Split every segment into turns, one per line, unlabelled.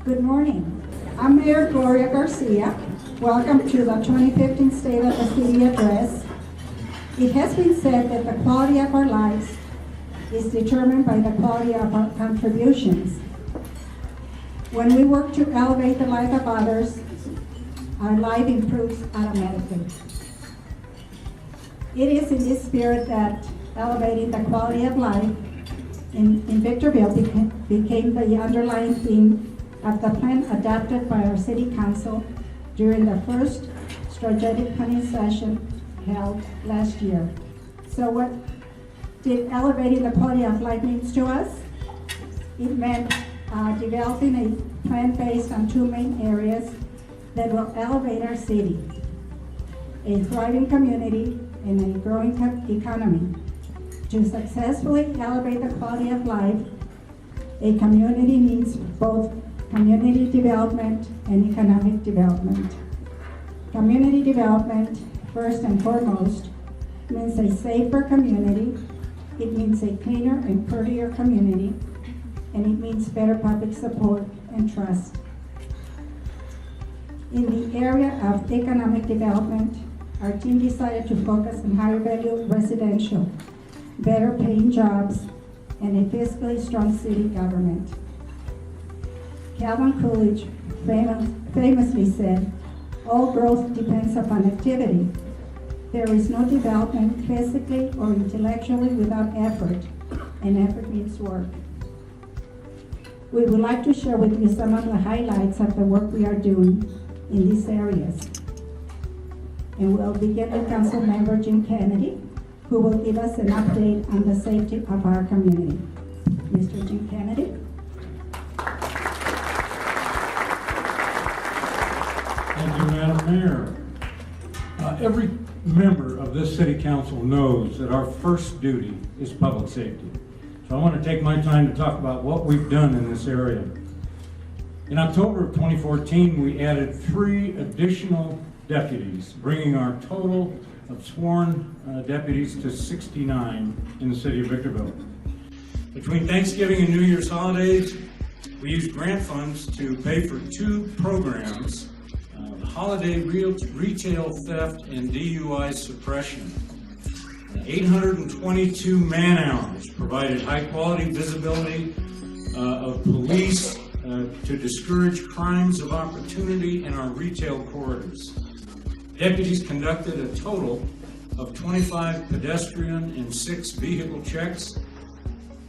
Good morning. I'm Mayor Gloria Garcia. Welcome to the 2015 State of the City Address. It has been said that the quality of our lives is determined by the quality of our contributions. When we work to elevate the life of others, our life improves automatically. It is in this spirit that elevating the quality of life in Victorville became the underlying theme of the plan adopted by our City Council during the first strategic planning session held last year. So what did elevating the quality of life means to us? It meant developing a plan based on two main areas that will elevate our city: a thriving community and a growing economy. To successfully elevate the quality of life, a community needs both community development and economic development. Community development, first and foremost, means a safer community. It means a cleaner and prettier community, and it means better public support and trust. In the area of economic development, our team decided to focus on higher value residential, better paying jobs, and a fiscally strong city government. Calvin Coolidge famously said, "All growth depends upon activity. There is no development physically or intellectually without effort, and effort needs work." We would like to share with you some of the highlights of the work we are doing in these areas. And we'll begin with Council Member Jim Kennedy, who will give us an update on the safety of our community. Mr. Jim Kennedy.
Thank you, Madam Mayor. Every member of this City Council knows that our first duty is public safety. So I want to take my time to talk about what we've done in this area. In October of 2014, we added 3 additional deputies, bringing our total of sworn deputies to 69 in the city of Victorville. Between Thanksgiving and New Year's holidays, we used grant funds to pay for 2 programs, holiday retail theft and DUI suppression. 822 man-hours provided high-quality visibility of police to discourage crimes of opportunity in our retail corridors. Deputies conducted a total of 25 pedestrian and 6 vehicle checks,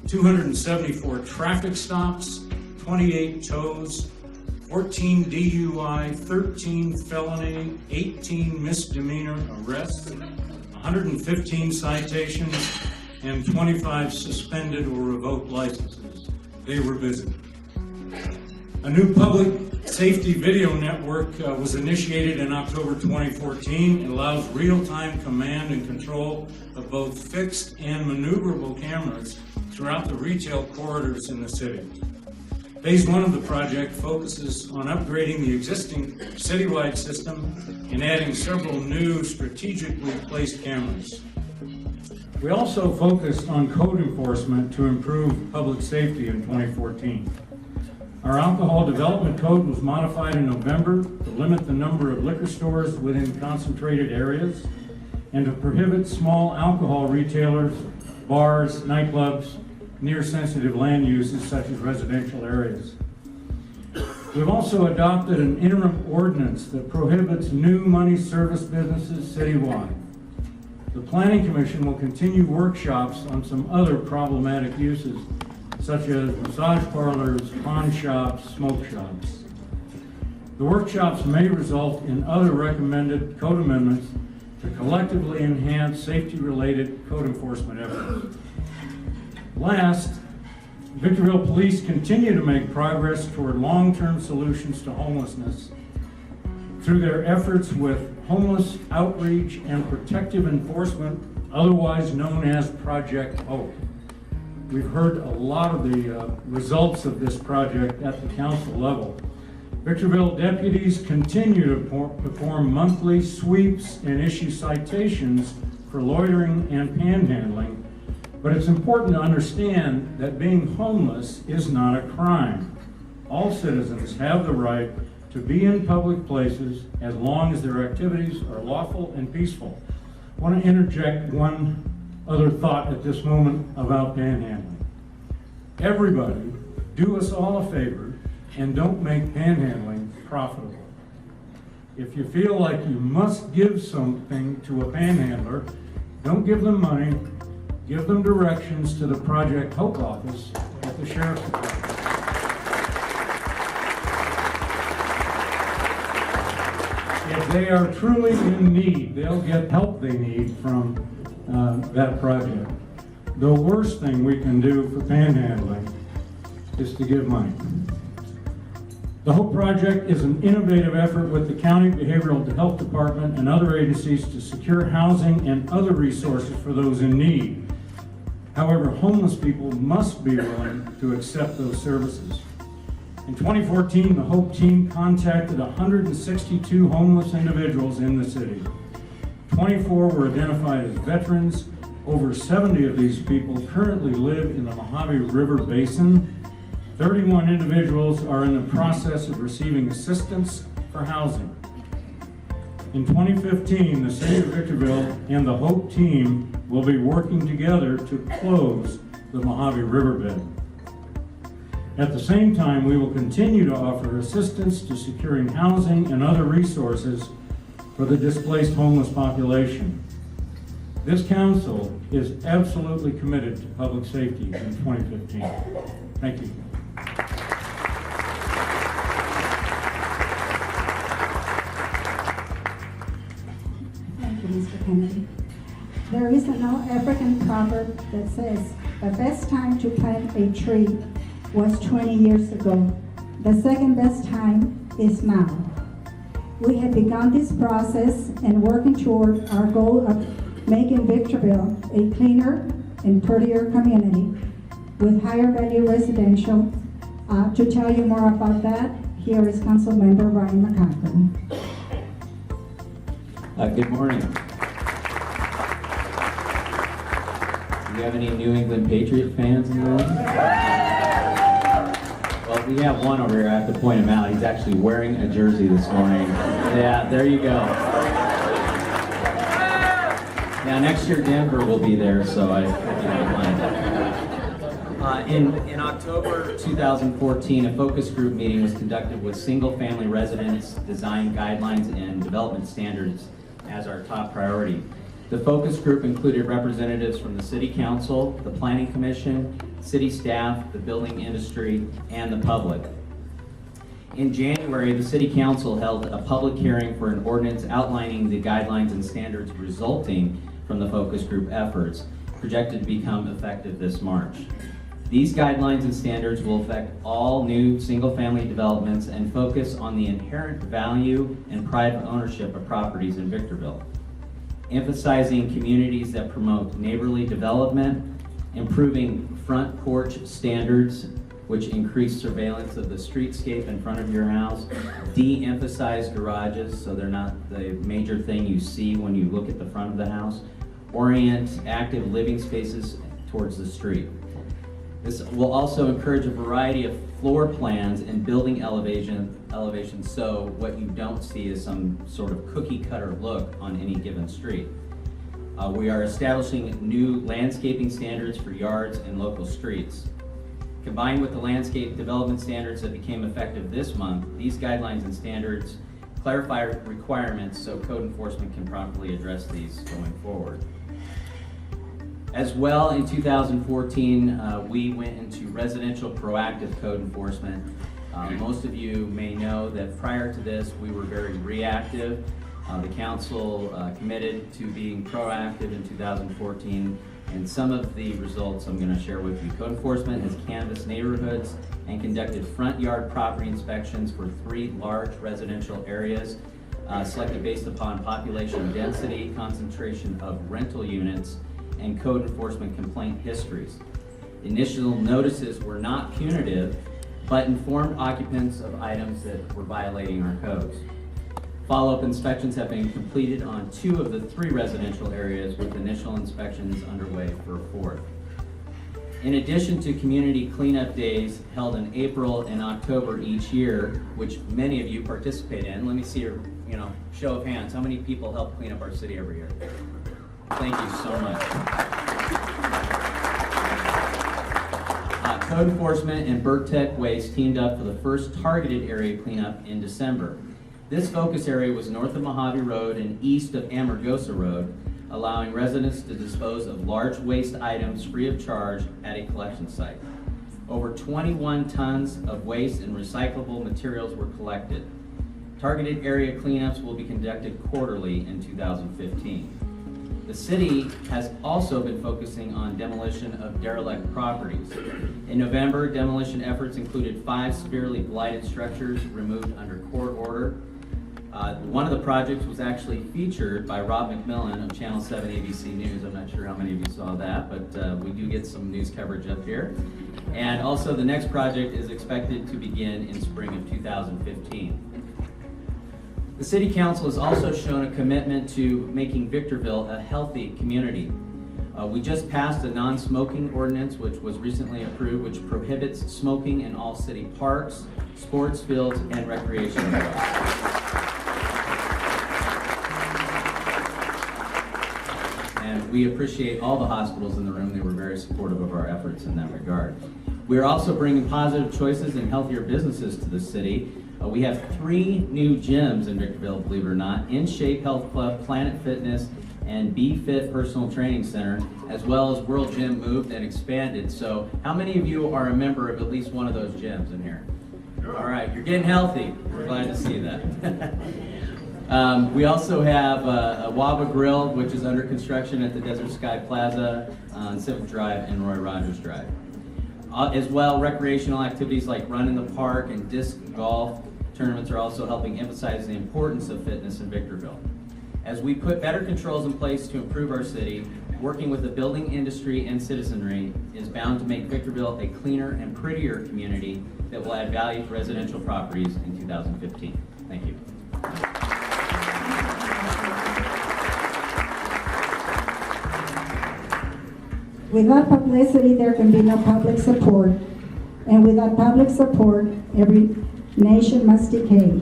274 traffic stops, 28 tows, 14 DUI, 13 felony, 18 misdemeanor arrests, 115 citations, and 25 suspended or revoked licenses. They were busy. A new public safety video network was initiated in October 2014. It allows real-time command and control of both fixed and maneuverable cameras throughout the retail corridors in the city. Phase 1 of the project focuses on upgrading the existing citywide system and adding several new strategically placed cameras. We also focused on code enforcement to improve public safety in 2014. Our alcohol development code was modified in November to limit the number of liquor stores within concentrated areas and to prohibit small alcohol retailers, bars, nightclubs, near sensitive land uses such as residential areas. We've also adopted an interim ordinance that prohibits new money service businesses citywide. The Planning Commission will continue workshops on some other problematic uses such as massage parlors, pawn shops, smoke shops. The workshops may result in other recommended code amendments to collectively enhance safety-related code enforcement efforts. Last, Victorville Police continue to make progress toward long-term solutions to homelessness through their efforts with homeless outreach and protective enforcement, otherwise known as Project Hope. We've heard a lot of the results of this project at the council level. Victorville deputies continue to perform monthly sweeps and issue citations for loitering and panhandling. But it's important to understand that being homeless is not a crime. all citizens have the right to be in public places as long as their activities are lawful and peaceful. I want to interject one other thought at this moment about panhandling. Everybody, do us all a favor and don't make panhandling profitable. If you feel like you must give something to a panhandler, don't give them money, give them directions to the Project Hope office at the Sheriff's Department. If they are truly in need, they'll get help they need from that project. The worst thing we can do for panhandling is to give money. The HOPE Project is an innovative effort with the County Behavioral Health Department and other agencies to secure housing and other resources for those in need. However, homeless people must be willing to accept those services. In 2014, the HOPE team contacted 162 homeless individuals in the city. 24 were identified as veterans. Over 70 of these people currently live in the Mojave River Basin. 31 individuals are in the process of receiving assistance for housing. In 2015, the City of Victorville and the HOPE team will be working together to close the Mojave Riverbed. At the same time, we will continue to offer assistance to securing housing and other resources for the displaced homeless population. This council is absolutely committed to public safety in 2015. Thank you.
Thank you, Mr. Kennedy. There is an old African proverb that says, the best time to plant a tree was 20 years ago. The second best time is now. We have begun this process and working toward our goal of making Victorville a cleaner and prettier community with higher value residential. To tell you more about that, here is Council Member Ryan McCochran.
Good morning. Do you have any New England Patriot fans in the room? Well, we have one over here. I have to point him out. He's actually wearing a jersey this morning. Yeah, there you go. Now, next year Denver will be there, so I don't mind. In October 2014, a focus group meeting was conducted with single-family residence design guidelines and development standards as our top priority. The focus group included representatives from the City Council, the Planning Commission, city staff, the building industry, and the public. In January, the City Council held a public hearing for an ordinance outlining the guidelines and standards resulting from the focus group efforts, projected to become effective this March. These guidelines and standards will affect all new single-family developments and focus on the inherent value and private ownership of properties in Victorville, emphasizing communities that promote neighborly development, improving front porch standards, which increase surveillance of the streetscape in front of your house, de-emphasize garages so they're not the major thing you see when you look at the front of the house, orient active living spaces towards the street. This will also encourage a variety of floor plans and building elevations, so what you don't see is some sort of cookie cutter look on any given street. We are establishing new landscaping standards for yards and local streets. Combined with the landscape development standards that became effective this month, these guidelines and standards clarify requirements so code enforcement can properly address these going forward. As well, in 2014, we went into residential proactive code enforcement. Most of you may know that prior to this, we were very reactive. The council committed to being proactive in 2014, and some of the results I'm going to share with you. Code enforcement has canvassed neighborhoods and conducted front yard property inspections for 3 large residential areas, selected based upon population density, concentration of rental units, and code enforcement complaint histories. Initial notices were not punitive, but informed occupants of items that were violating our codes. Follow-up inspections have been completed on 2 of the 3 residential areas, with initial inspections underway for a 4th. In addition to community cleanup days held in April and October each year, which many of you participate in, let me see your show of hands. How many people help clean up our city every year? Thank you so much. Code Enforcement and Burtech Waste teamed up for the first targeted area cleanup in December. This focus area was north of Mojave Road and east of Amargosa Road, allowing residents to dispose of large waste items free of charge at a collection site. Over 21 tons of waste and recyclable materials were collected. Targeted area cleanups will be conducted quarterly in 2015. The city has also been focusing on demolition of derelict properties. In November, demolition efforts included 5 severely blighted structures removed under court order. One of the projects was actually featured by Rob McMillan of Channel 7 ABC News. I'm not sure how many of you saw that, but we do get some news coverage up here. And also the next project is expected to begin in spring of 2015. The City Council has also shown a commitment to making Victorville a healthy community. We just passed a non-smoking ordinance which was recently approved, which prohibits smoking in all city parks, sports fields, and recreation areas. And we appreciate all the hospitals in the room. They were very supportive of our efforts in that regard. We are also bringing positive choices and healthier businesses to the city. We have 3 new gyms in Victorville, believe it or not: In Shape Health Club, Planet Fitness, and Be Fit Personal Training Center, as well as World Gym moved and expanded. So how many of you are a member of at least one of those gyms in here? All right, you're getting healthy. We're glad to see that. We also have a Waba Grill, which is under construction at the Desert Sky Plaza on Civic Drive and Roy Rogers Drive. As well, recreational activities like Run in the Park and disc golf tournaments are also helping emphasize the importance of fitness in Victorville. As we put better controls in place to improve our city, working with the building industry and citizenry is bound to make Victorville a cleaner and prettier community that will add value to residential properties in 2015. Thank you.
Without publicity, there can be no public support. And without public support, every nation must decay.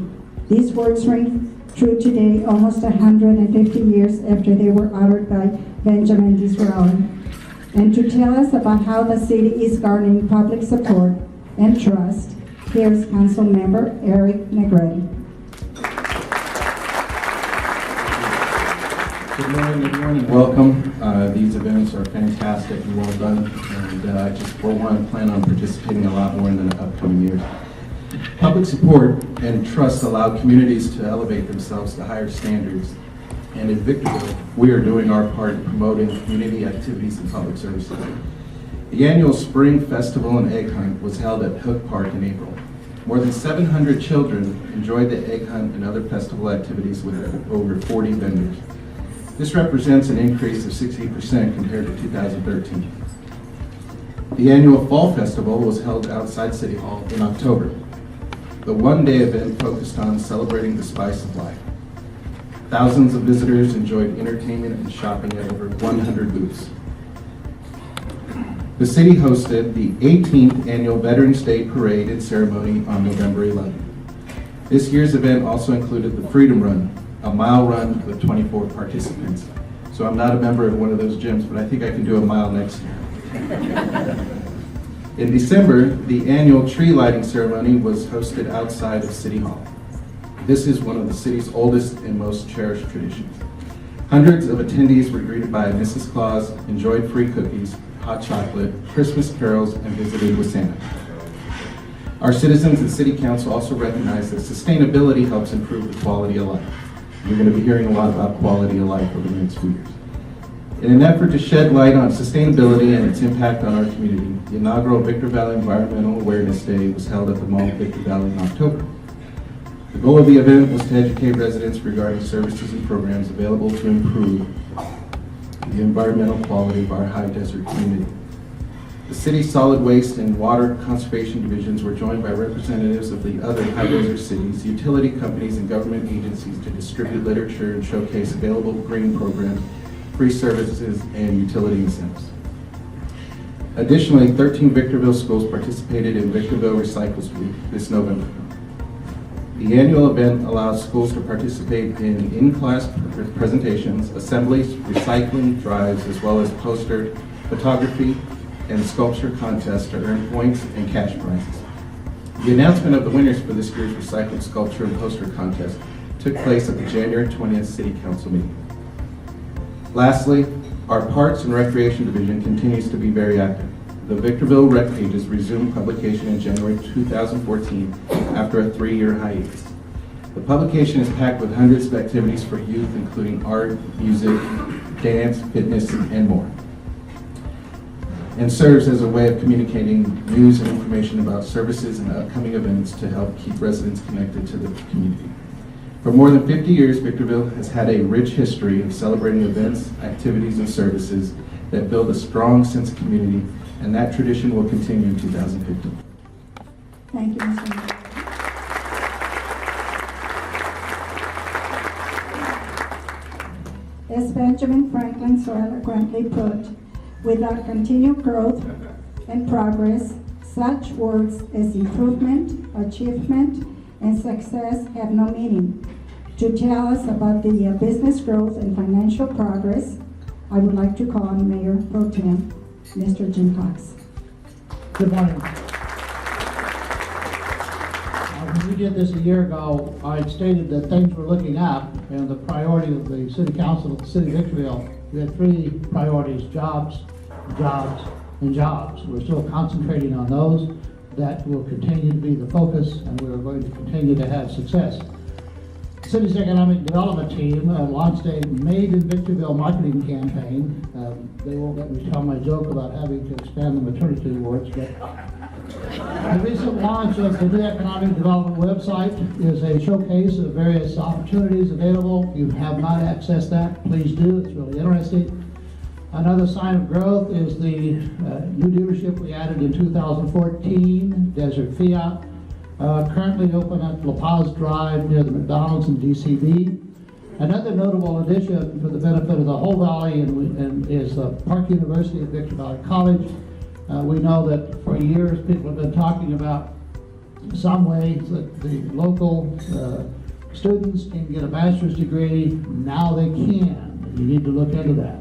These words ring true today, almost 150 years after they were uttered by Benjamin Disraeli. And to tell us about how the city is garnering public support and trust, here's Council Member Eric Negrete.
Good morning. Welcome. These events are fantastic and well done, and I just for one plan on participating a lot more in the upcoming years. Public support and trust allow communities to elevate themselves to higher standards, and in Victorville, we are doing our part in promoting community activities and public services. The annual Spring Festival and Egg Hunt was held at Hook Park in April. More than 700 children enjoyed the egg hunt and other festival activities with over 40 vendors. This represents an increase of 60% compared to 2013. The annual Fall Festival was held outside City Hall in October. The one-day event focused on celebrating the spice of life. Thousands of visitors enjoyed entertainment and shopping at over 100 booths. The city hosted the 18th annual Veterans Day Parade and Ceremony on November 11th. This year's event also included the Freedom Run, a mile run with 24 participants. So I'm not a member of one of those gyms, but I think I can do a mile next year. In December, the annual tree lighting ceremony was hosted outside of City Hall. This is one of the city's oldest and most cherished traditions. Hundreds of attendees were greeted by Mrs. Claus, enjoyed free cookies, hot chocolate, Christmas carols, and visited with Santa. Our citizens and City Council also recognize that sustainability helps improve the quality of life. You're going to be hearing a lot about quality of life over the next few years. In an effort to shed light on sustainability and its impact on our community, the inaugural Victor Valley Environmental Awareness Day was held at the Mall of Victor Valley in October. The goal of the event was to educate residents regarding services and programs available to improve the environmental quality of our high desert community. The city's solid waste and water conservation divisions were joined by representatives of the other high desert cities, utility companies, and government agencies to distribute literature and showcase available green programs, free services, and utility incentives. Additionally, 13 Victorville schools participated in Victorville Recycles Week this November. The annual event allows schools to participate in in-class presentations, assemblies, recycling drives, as well as poster, photography, and sculpture contests to earn points and cash prizes. The announcement of the winners for this year's recycled sculpture and poster contest took place at the January 20th City Council meeting. Lastly, our Parks and Recreation Division continues to be very active. The Victorville Rec Pages resumed publication in January 2014 after a 3-year hiatus. The publication is packed with hundreds of activities for youth, including art, music, dance, fitness, and more, and serves as a way of communicating news and information about services and upcoming events to help keep residents connected to the community. For more than 50 years, Victorville has had a rich history of celebrating events, activities, and services that build a strong sense of community, and that tradition will continue in 2015.
Thank you, Mr. Mayor. As Benjamin Franklin so eloquently put, without continued growth and progress, such words as improvement, achievement, and success have no meaning. To tell us about the business growth and financial progress, I would like to call on Mayor Pro Tem, Mr. Jim Cox.
Good morning. When we did this a year ago, I stated that things were looking up, and the priority of the City Council of the City of Victorville, we had 3 priorities: jobs, jobs, and jobs. We're still concentrating on those. That will continue to be the focus, and we are going to continue to have success. The city's economic development team launched a Made in Victorville marketing campaign. They won't let me tell my joke about having to expand the maternity wards, but the recent launch of the new economic development website is a showcase of various opportunities available. If you have not accessed that, please do. It's really interesting. Another sign of growth is the new dealership we added in 2014, Desert Fiat, currently open at La Paz Drive near the McDonald's and DCB. Another notable addition for the benefit of the whole valley is Park University at Victor Valley College. We know that for years people have been talking about some ways that the local students can get a bachelor's degree. Now they can. You need to look into that.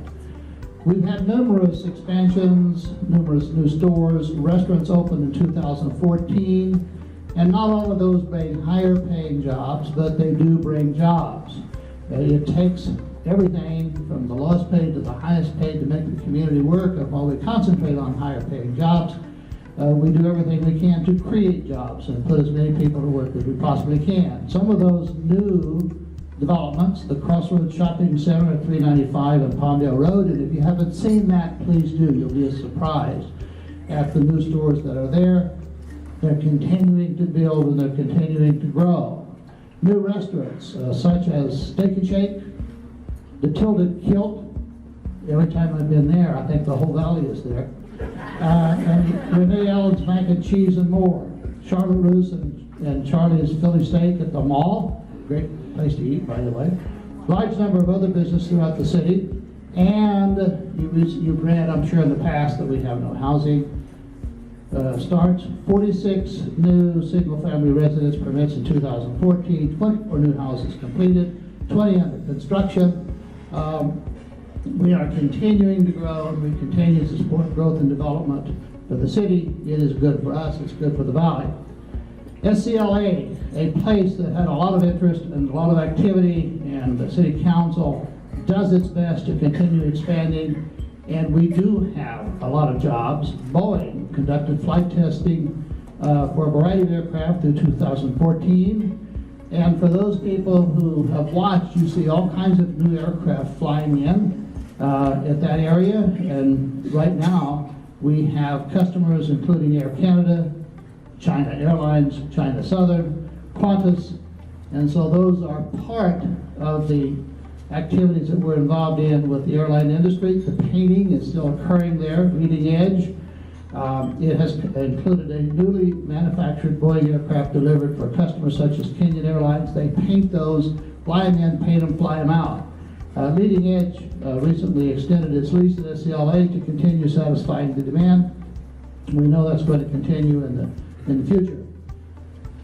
We've had numerous expansions, numerous new stores, restaurants opened in 2014, and not all of those bring higher paying jobs, but they do bring jobs. It takes everything from the lowest paid to the highest paid to make the community work, and while we concentrate on higher paying jobs, we do everything we can to create jobs and put as many people to work as we possibly can. Some of those new developments, the Crossroads Shopping Center at 395 and Palmdale Road, and if you haven't seen that, please do. You'll be surprised at the new stores that are there. They're continuing to build and they're continuing to grow. New restaurants such as Steak and Shake, the Tilted Kilt. Every time I've been there, I think the whole valley is there. And Renee Allen's Mac and Cheese and more. Charlotte Ruth's and Charlie's Philly Steak at the mall. Great place to eat, by the way. Large number of other businesses throughout the city. And you've read, I'm sure in the past, that we have no housing starts. 46 new single-family residence permits in 2014, 24 new houses completed, 20 under construction. We are continuing to grow, and we continue to support growth and development for the city. It is good for us, it's good for the valley. SCLA, a place that had a lot of interest and a lot of activity, and the city council does its best to continue expanding, and we do have a lot of jobs. Boeing conducted flight testing for a variety of aircraft through 2014, and for those people who have watched, you see all kinds of new aircraft flying in at that area, and right now we have customers including Air Canada, China Airlines, China Southern, Qantas, and so those are part of the activities that we're involved in with the airline industry. The painting is still occurring there, Leading Edge. It has included a newly manufactured Boeing aircraft delivered for customers such as Kenyan Airlines. They paint those, fly them in, paint them, fly them out. Leading Edge recently extended its lease at SCLA to continue satisfying the demand. We know that's going to continue in the future.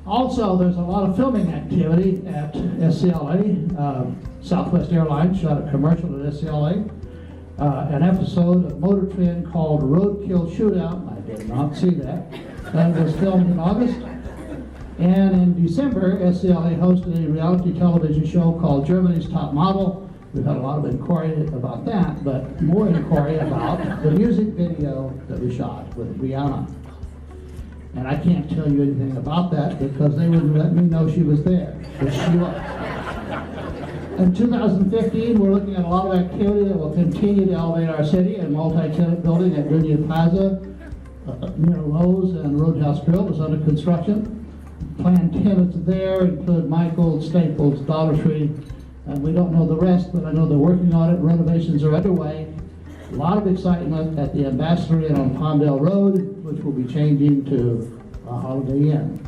Also, there's a lot of filming activity at SCLA. Southwest Airlines shot a commercial at SCLA. An episode of Motor Trend called Roadkill Shootout. I did not see that. That was filmed in August. And in December, SCLA hosted a reality television show called Germany's Top Model. We've had a lot of inquiry about that, but more inquiry about the music video that we shot with Rihanna. And I can't tell you anything about that because they wouldn't let me know she was there, but she was. In 2015, we're looking at a lot of activity that will continue to elevate our city. A multi-tenant building at Dunya Plaza near Lowe's and Roadhouse Grill is under construction. Planned tenants there include Michael's, Staples, Dollar Tree, and we don't know the rest, but I know they're working on it. Renovations are underway. A lot of excitement at the Ambassador Inn on Pondale Road, which will be changing to a Holiday Inn.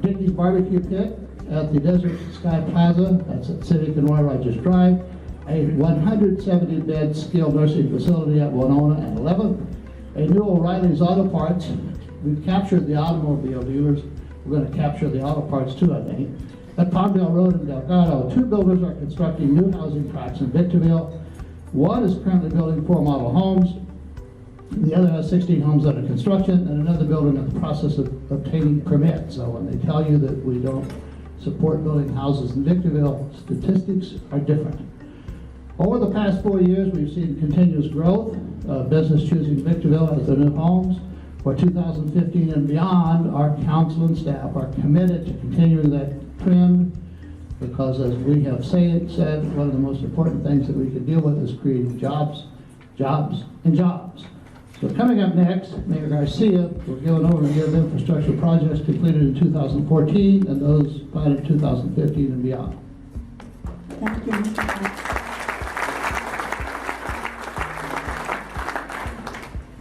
Dickey's Barbecue Pit at the Desert Sky Plaza, that's at Civic and Roy Rogers Drive. A 170-bed skilled nursing facility at Winona and 11th. A new O'Reilly's Auto Parts. We've captured the automobile dealers. We're going to capture the auto parts too, I think. At Palmdale Road in Delgado, 2 builders are constructing new housing tracts in Victorville. One is currently building 4 model homes. The other has 16 homes under construction, and another building in the process of obtaining permits. So when they tell you that we don't support building houses in Victorville, statistics are different. Over the past 4 years, we've seen continuous growth, business choosing Victorville as their new homes. For 2015 and beyond, our council and staff are committed to continuing that trend because, as we have said, one of the most important things that we can deal with is creating jobs, jobs, and jobs. So coming up next, Mayor Garcia will give an overview of infrastructure projects completed in 2014 and those planned in 2015 and beyond.
Thank you, Mr. Clark.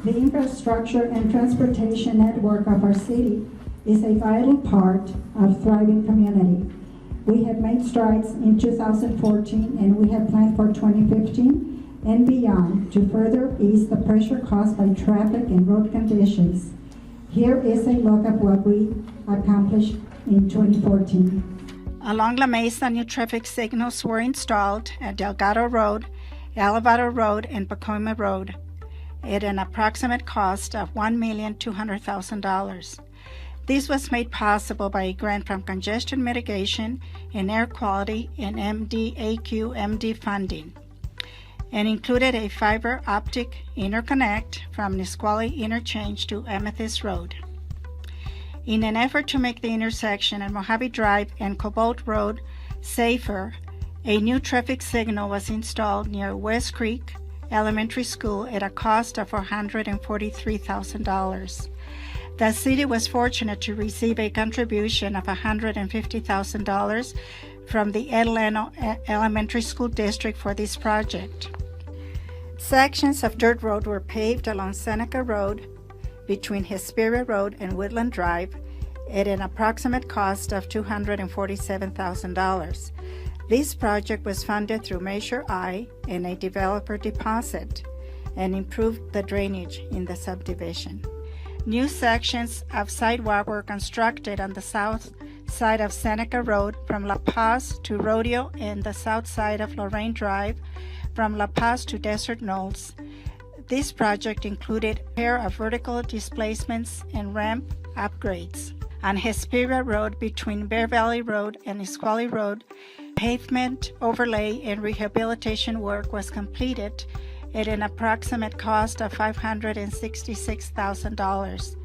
The infrastructure and transportation network of our city is a vital part of thriving community. We have made strides in 2014 and we have planned for 2015 and beyond to further ease the pressure caused by traffic and road conditions. Here is a look at what we accomplished in 2014. Along La Mesa, new traffic signals were installed at Delgado Road, Elevado Road, and Pacoima Road at an approximate cost of $1,200,000. This was made possible by a grant from Congestion Mitigation and Air Quality and MDAQ-MD funding, and included a fiber optic interconnect from Nisqually Interchange to Amethyst Road. In an effort to make the intersection at Mojave Drive and Cobalt Road safer, a new traffic signal was installed near West Creek Elementary School at a cost of $443,000. The city was fortunate to receive a contribution of $150,000 from the Atlanta Elementary School District for this project. Sections of dirt road were paved along Seneca Road between Hesperia Road and Woodland Drive at an approximate cost of $247,000. This project was funded through Measure I and a developer deposit and improved the drainage in the subdivision. New sections of sidewalk were constructed on the south side of Seneca Road from La Paz to Rodeo and the south side of Lorraine Drive from La Paz to Desert Knolls. This project included a pair of vertical displacements and ramp upgrades. On Hesperia Road between Bear Valley Road and Nisqually Road, pavement overlay and rehabilitation work was completed at an approximate cost of $566,000.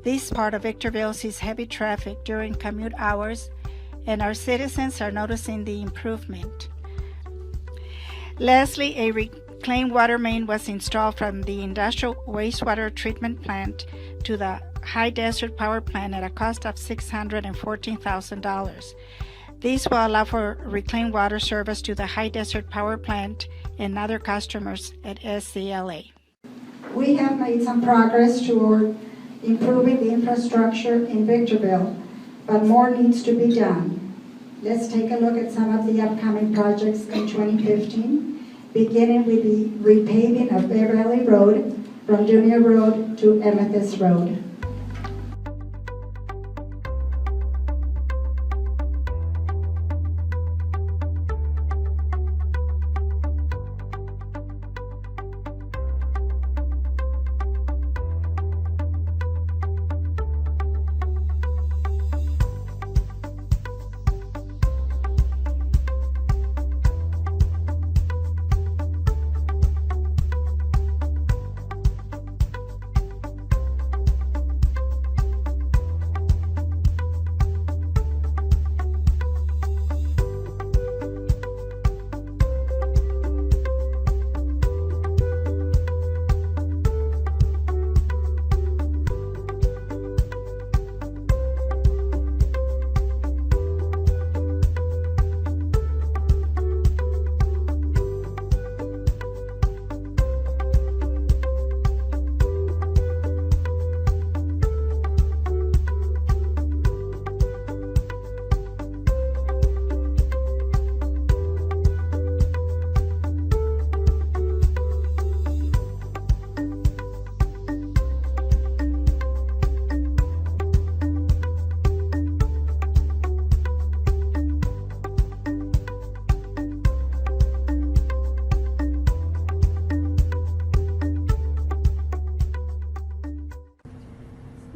This part of Victorville sees heavy traffic during commute hours, and our citizens are noticing the improvement. Lastly, a reclaimed water main was installed from the industrial wastewater treatment plant to the High Desert Power Plant at a cost of $614,000. This will allow for reclaimed water service to the High Desert Power Plant and other customers at SCLA. We have made some progress toward improving the infrastructure in Victorville, but more needs to be done. Let's take a look at some of the upcoming projects in 2015, beginning with the repaving of Bear Valley Road from Junior Road to Amethyst Road.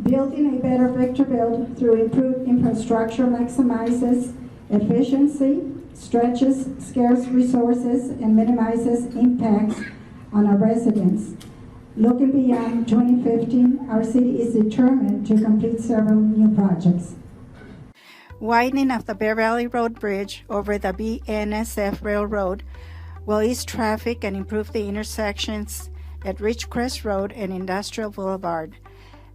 Building a better Victorville through improved infrastructure maximizes efficiency, stretches scarce resources, and minimizes impacts on our residents. Looking beyond 2015, our city is determined to complete several new projects. Widening of the Bear Valley Road Bridge over the BNSF Railroad will ease traffic and improve the intersections at Ridgecrest Road and Industrial Boulevard.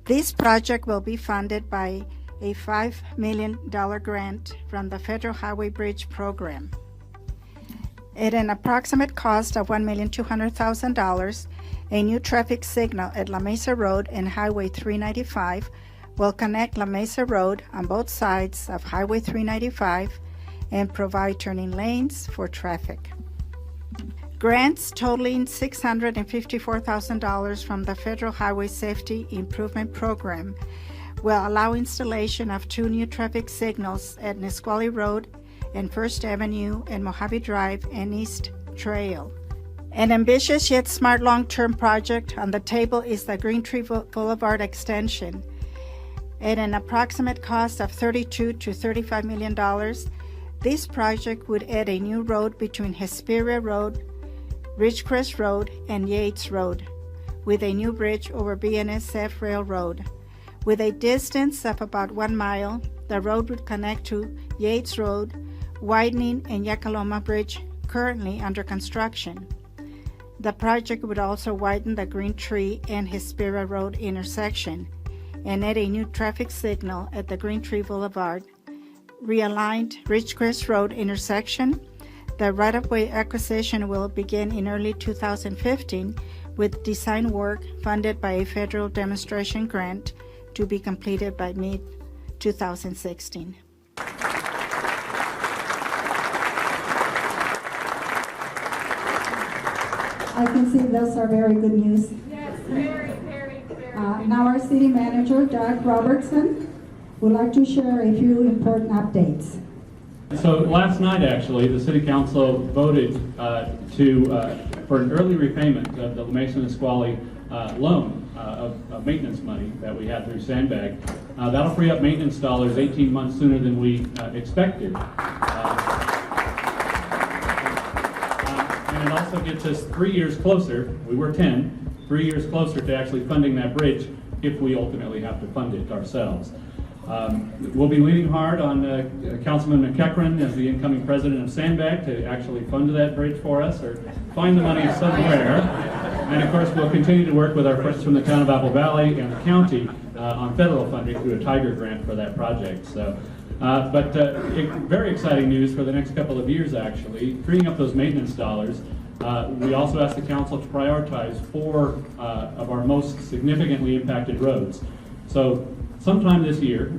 This project will be funded by a $5 million grant from the Federal Highway Bridge Program. At an approximate cost of $1,200,000, a new traffic signal at La Mesa Road and Highway 395 will connect La Mesa Road on both sides of Highway 395 and provide turning lanes for traffic. Grants totaling $654,000 from the Federal Highway Safety Improvement Program will allow installation of 2 new traffic signals at Nisqually Road and First Avenue and Mojave Drive and East Trail. An ambitious yet smart long-term project on the table is the Green Tree Boulevard extension. At an approximate cost of $32 to $35 million, this project would add a new road between Hesperia Road, Ridgecrest Road, and Yates Road, with a new bridge over BNSF Railroad. With a distance of about 1 mile, the road would connect to Yates Road, widening and Yakaloma Bridge, currently under construction. The project would also widen the Green Tree and Hesperia Road intersection and add a new traffic signal at the Green Tree Boulevard, realigned Ridgecrest Road intersection. The right-of-way acquisition will begin in early 2015 with design work funded by a federal demonstration grant to be completed by mid-2016. I can see those are very good news.
Yes, very, very, very.
Now our city manager, Doug Robertson, would like to share a few important updates.
So last night, actually, the City Council voted for an early repayment of the La Mesa Nisqually loan of maintenance money that we had through Sandbag. That'll free up maintenance dollars 18 months sooner than we expected. And it also gets us 3 years closer, we were 3 years closer to actually funding that bridge if we ultimately have to fund it ourselves. We'll be leaning hard on Councilman McEachran as the incoming president of Sandbag to actually fund that bridge for us or find the money somewhere. And of course, we'll continue to work with our friends from the town of Apple Valley and the county on federal funding through a Tiger grant for that project. So, very exciting news for the next couple of years, actually, freeing up those maintenance dollars. We also asked the council to prioritize 4 of our most significantly impacted roads. So sometime this year,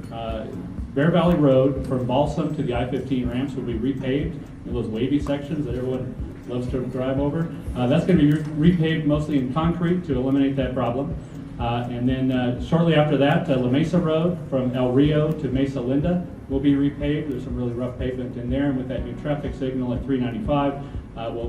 Bear Valley Road from Balsam to the I-15 ramps will be repaved in those wavy sections that everyone loves to drive over. That's going to be repaved mostly in concrete to eliminate that problem. And then shortly after that, La Mesa Road from El Rio to Mesa Linda will be repaved. There's some really rough pavement in there, and with that new traffic signal at 395,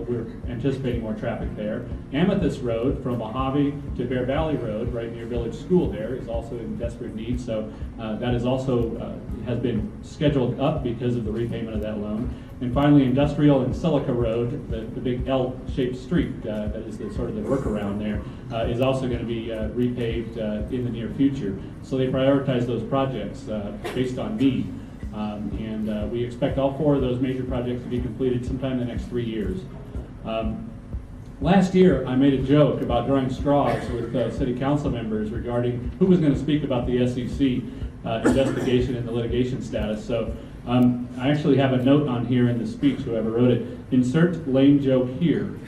we're anticipating more traffic there. Amethyst Road from Mojave to Bear Valley Road, right near Village School there, is also in desperate need. So that is also has been scheduled up because of the repayment of that loan. And finally, Industrial and Silica Road, the big L-shaped street that is the sort of the workaround there, is also going to be repaved in the near future. So they prioritize those projects based on need. And we expect all 4 of those major projects to be completed sometime in the next 3 years. Last year, I made a joke about drawing straws with city council members regarding who was going to speak about the SEC investigation and the litigation status. So I actually have a note on here in the speech, whoever wrote it, insert lame joke here.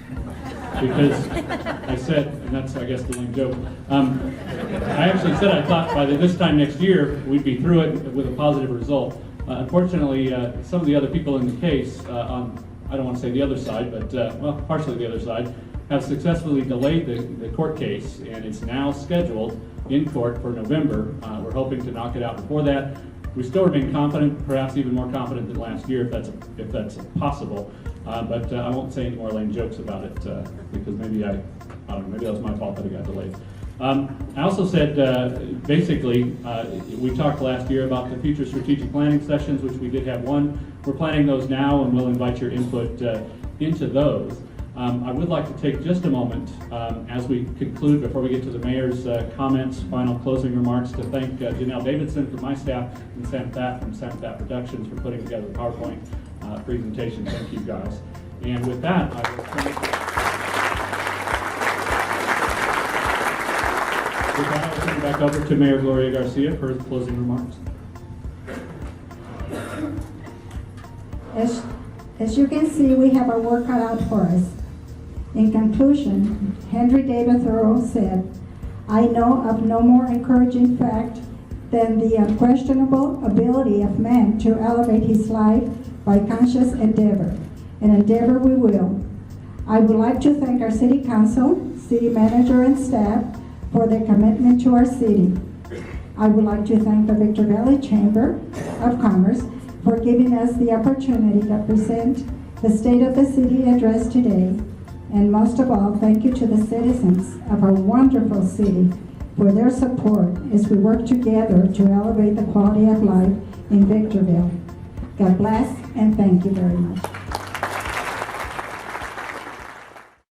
Because I said, and that's, I guess, the lame joke. I actually said I thought by this time next year, we'd be through it with a positive result. Unfortunately, some of the other people in the case, on, I don't want to say the other side, but, well, partially the other side, have successfully delayed the court case, and it's now scheduled in court for November. We're hoping to knock it out before that. We still remain confident, perhaps even more confident than last year, if that's possible. But I won't say any more lame jokes about it because maybe I don't know, maybe that was my fault that it got delayed. I also said, basically, we talked last year about the future strategic planning sessions, which we did have one. We're planning those now, and we'll invite your input into those. I would like to take just a moment as we conclude, before we get to the mayor's comments, final closing remarks, to thank Janelle Davidson from my staff and Sam Thapp from Sam Thapp Productions for putting together the PowerPoint presentation. Thank you, guys. And with that, I will turn it back over to Mayor Gloria Garcia for closing remarks.
As you can see, we have our work cut out for us. In conclusion, Henry David Thoreau said, "I know of no more encouraging fact than the unquestionable ability of man to elevate his life by conscious endeavor, and endeavor we will." I would like to thank our city council, city manager, and staff for their commitment to our city. I would like to thank the Victor Valley Chamber of Commerce for giving us the opportunity to present the State of the City address today. And most of all, thank you to the citizens of our wonderful city for their support as we work together to elevate the quality of life in Victorville. God bless, and thank you very much.